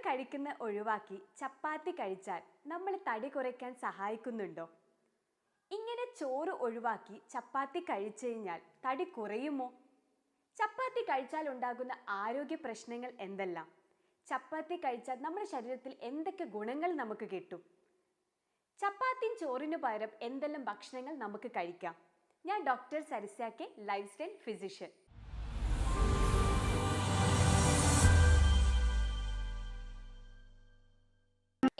കഴിക്കുന്ന ഒഴിവാക്കി ചപ്പാത്തി കഴിച്ചാൽ നമ്മൾ തടി കുറയ്ക്കാൻ സഹായിക്കുന്നുണ്ടോ? ഇങ്ങനെ ചോറ് ഒഴിവാക്കി ചപ്പാത്തി കഴിച്ചു കഴിഞ്ഞാൽ തടി കുറയുമോ? ചപ്പാത്തി കഴിച്ചാൽ ഉണ്ടാകുന്ന ആരോഗ്യ പ്രശ്നങ്ങൾ എന്തെല്ലാം? ചപ്പാത്തി കഴിച്ചാൽ നമ്മുടെ ശരീരത്തിൽ എന്തൊക്കെ ഗുണങ്ങൾ നമുക്ക് കിട്ടും? ചപ്പാത്തിയും ചോറിനു പകരം എന്തെല്ലാം ഭക്ഷണങ്ങൾ നമുക്ക് കഴിക്കാം? ഞാൻ doctor Sarisya K, lifestyle physician.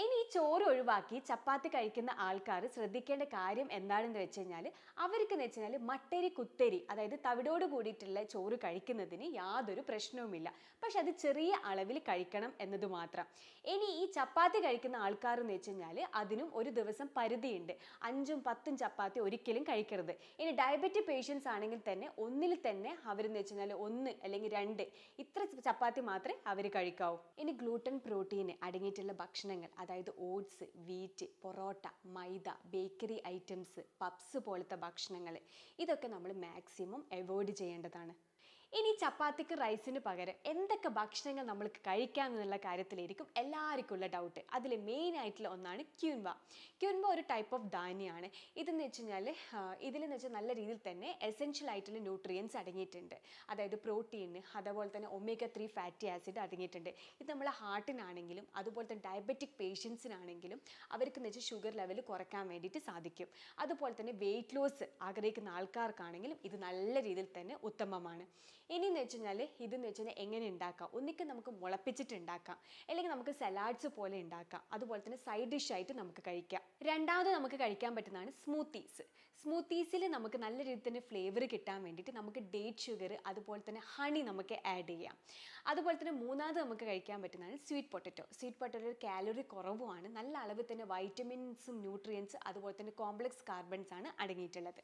ഇനി ചോറ് ഒഴിവാക്കി ചപ്പാത്തി കഴിക്കുന്ന ആൾക്കാർ ശ്രദ്ധിക്കേണ്ട കാര്യം എന്താണെന്ന് വെച്ച് കഴിഞ്ഞാൽ മട്ടരി കുത്തരി, അതായത് തവിടോട് കൂടിയിട്ടുള്ള ചോറ് കഴിക്കുന്നതിന് യാതൊരു പ്രശ്നവുമില്ല. പക്ഷെ അത് ചെറിയ അളവിൽ കഴിക്കണം എന്നത് മാത്രം. ഇനി ഈ ചപ്പാത്തി കഴിക്കുന്ന ആൾക്കാർ എന്ന് വെച്ച് കഴിഞ്ഞാൽ അതിനും ഒരു ദിവസം പരിധിയുണ്ട്. 5ഉം 10ഉം ചപ്പാത്തി ഒരിക്കലും കഴിക്കരുത്. ഇനി ഡയബറ്റിക് പേഷ്യൻസ് ആണെങ്കിൽ തന്നെ ഒന്നിൽ തന്നെ അവരെന്ന് വെച്ച് കഴിഞ്ഞാൽ 1 അല്ലെങ്കിൽ 2 ഇത്ര ചപ്പാത്തി മാത്രമേ അവർ കഴിക്കാവൂ. ഇനി ഗ്ലൂട്ടൻ പ്രോട്ടീൻ അടങ്ങിയിട്ടുള്ള ഭക്ഷണങ്ങൾ, അതായത് ഓട്സ്, വീറ്റ്, പൊറോട്ട, മൈദ, ബേക്കറി ഐറ്റംസ്, പപ്സ് പോലത്തെ ഭക്ഷണങ്ങൾ, ഇതൊക്കെ നമ്മൾ മാക്സിമം അവോയ്ഡ് ചെയ്യേണ്ടതാണ്. ഇനി ചപ്പാത്തിക്ക് റൈസിന് പകരം എന്തൊക്കെ ഭക്ഷണങ്ങൾ നമ്മൾക്ക് കഴിക്കാം എന്നുള്ള കാര്യത്തിലായിരിക്കും എല്ലാവർക്കും ഉള്ള ഡൗട്ട്. അതിൽ മെയിൻ ആയിട്ടുള്ള ഒന്നാണ് ക്യൂൻവ. ക്യൂൻവ ഒരു ടൈപ്പ് ഓഫ് ധാന്യമാണ്. ഇതെന്ന് വെച്ച് കഴിഞ്ഞാൽ ഇതിലെന്ന് വെച്ചാൽ നല്ല രീതിയിൽ തന്നെ എസെൻഷ്യൽ ആയിട്ടുള്ള ന്യൂട്രിയൻസ് അടങ്ങിയിട്ടുണ്ട്. അതായത് പ്രോട്ടീൻ, അതുപോലെ തന്നെ ഒമേഗ 3 ഫാറ്റി ആസിഡ് അടങ്ങിയിട്ടുണ്ട്. ഇത് നമ്മളെ ഹാർട്ടിനാണെങ്കിലും അതുപോലെ തന്നെ ഡയബറ്റിക് പേഷ്യൻസിനാണെങ്കിലും അവർക്ക് എന്ന് വെച്ചാൽ ഷുഗർ ലെവൽ കുറയ്ക്കാൻ വേണ്ടിയിട്ട് സാധിക്കും. അതുപോലെ തന്നെ വെയിറ്റ് ലോസ് ആഗ്രഹിക്കുന്ന ആൾക്കാർക്കാണെങ്കിലും ഇത് നല്ല രീതിയിൽ തന്നെ ഉത്തമമാണ്. ഇനിയെന്ന് വെച്ച് കഴിഞ്ഞാൽ ഇതെന്ന് വെച്ച് കഴിഞ്ഞാൽ എങ്ങനെ ഉണ്ടാക്കാം? ഒന്നിക്ക് നമുക്ക് മുളപ്പിച്ചിട്ട് ഉണ്ടാക്കാം, അല്ലെങ്കിൽ നമുക്ക് സലാഡ്സ് പോലെ ഉണ്ടാക്കാം. അതുപോലെ തന്നെ സൈഡ് ഡിഷ് ആയിട്ട് നമുക്ക് കഴിക്കാം. രണ്ടാമത് നമുക്ക് കഴിക്കാൻ പറ്റുന്നതാണ് സ്മൂത്തീസ്. സ്മൂത്തീസിൽ നമുക്ക് നല്ല രീതിയിൽ തന്നെ ഫ്ലേവർ കിട്ടാൻ വേണ്ടിയിട്ട് നമുക്ക് ഡേറ്റ് ഷുഗർ അതുപോലെ തന്നെ ഹണി നമുക്ക് ആഡ് ചെയ്യാം. അതുപോലെ തന്നെ മൂന്നാമത് നമുക്ക് കഴിക്കാൻ പറ്റുന്നതാണ് sweet potato. Sweet potato calorie കുറവുമാണ്, നല്ല അളവിൽ തന്നെ വൈറ്റമിൻസും ന്യൂട്രിയൻസ് അതുപോലെ തന്നെ കോംപ്ലക്സ് കാർബൺസ് ആണ് അടങ്ങിയിട്ടുള്ളത്.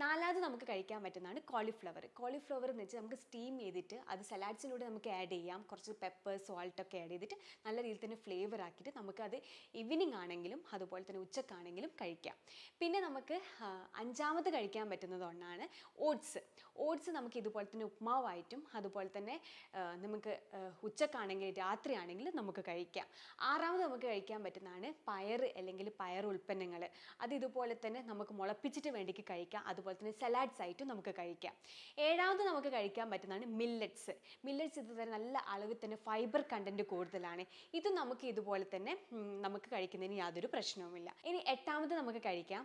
നാലാമത് നമുക്ക് കഴിക്കാൻ പറ്റുന്നതാണ് കോളിഫ്ലവർ. കോളിഫ്ലവർ എന്ന് വെച്ചാൽ നമുക്ക് സ്റ്റീം ചെയ്തിട്ട് അത് സലാഡ്സിലൂടെ നമുക്ക് ആഡ് ചെയ്യാം. കുറച്ച് പെപ്പർ, സോൾട്ടൊക്കെ ആഡ് ചെയ്തിട്ട് നല്ല രീതിയിൽ തന്നെ ഫ്ലേവർ ആക്കിയിട്ട് നമുക്കത് ഈവനിങ് ആണെങ്കിലും അതുപോലെ തന്നെ ഉച്ചക്കാണെങ്കിലും കഴിക്കാം. പിന്നെ നമുക്ക് അഞ്ചാമത് കഴിക്കാൻ പറ്റുന്നത് ഒന്നാണ് ഓട്സ്. ഓട്സ് നമുക്ക് ഇതുപോലെ തന്നെ ഉപ്മാവായിട്ടും അതുപോലെ തന്നെ നമുക്ക് ഉച്ചക്കാണെങ്കിലും രാത്രിയാണെങ്കിലും നമുക്ക് കഴിക്കാം. ആറാമത് നമുക്ക് കഴിക്കാൻ പറ്റുന്നതാണ് പയർ അല്ലെങ്കിൽ പയർ ഉൽപ്പന്നങ്ങൾ. അത് ഇതുപോലെ തന്നെ നമുക്ക് മുളപ്പിച്ചിട്ട് വേണ്ടിക്ക് കഴിക്കാം. അതുപോലെ തന്നെ സലാഡ്സ് ആയിട്ടും നമുക്ക് കഴിക്കാം. ഏഴാമത് നമുക്ക് കഴിക്കാൻ പറ്റുന്നതാണ് മില്ലറ്റ്സ്. മില്ലറ്റ്സ് ഇത് തന്നെ നല്ല അളവിൽ തന്നെ ഫൈബർ കണ്ടന്റ് കൂടുതലാണ്. ഇത് നമുക്ക് ഇതുപോലെ തന്നെ നമുക്ക് കഴിക്കുന്നതിന് യാതൊരു പ്രശ്നവുമില്ല. ഇനി എട്ടാമത് നമുക്ക് കഴിക്കാം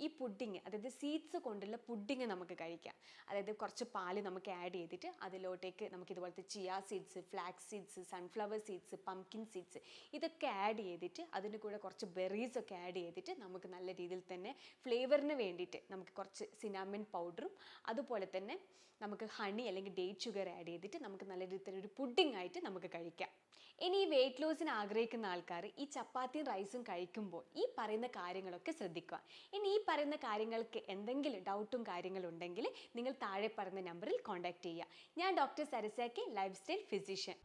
ഈ പുഡിങ്, അതായത് സീഡ്സ് കൊണ്ടുള്ള പുഡിങ് നമുക്ക് കഴിക്കാം. അതായത് കുറച്ച് പാല് നമുക്ക് ആഡ് ചെയ്തിട്ട് അതിലോട്ടേക്ക് നമുക്ക് ഇതുപോലത്തെ chia seeds, flax seeds, sunflower seeds, pumpkin seeds ഇതൊക്കെ ആഡ് ചെയ്തിട്ട് അതിൻ്റെ കൂടെ കുറച്ച് ബെറീസ് ഒക്കെ ആഡ് ചെയ്തിട്ട് നമുക്ക് നല്ല രീതിയിൽ തന്നെ ഫ്ലേവറിന് വേണ്ടിയിട്ട് നമുക്ക് കുറച്ച് സിനാമിൻ പൗഡറും അതുപോലെ തന്നെ നമുക്ക് ഹണി അല്ലെങ്കിൽ ഡേറ്റ് ഷുഗർ ആഡ് ചെയ്തിട്ട് നമുക്ക് നല്ല രീതിയിൽ ഒരു പുഡിംഗ് ആയിട്ട് നമുക്ക് കഴിക്കാം. ഇനി ഈ വെയിറ്റ് ലോസിന് ആഗ്രഹിക്കുന്ന ആൾക്കാർ ഈ ചപ്പാത്തിയും റൈസും കഴിക്കുമ്പോൾ ഈ പറയുന്ന കാര്യങ്ങളൊക്കെ ശ്രദ്ധിക്കുക. ഇനി ഈ പറയുന്ന കാര്യങ്ങൾക്ക് എന്തെങ്കിലും ഡൗട്ടും കാര്യങ്ങളും ഉണ്ടെങ്കിൽ നിങ്ങൾ താഴെ പറയുന്ന നമ്പറിൽ കോൺടാക്ട് ചെയ്യുക. ഞാൻ doctor Sarisya K, lifestyle physician.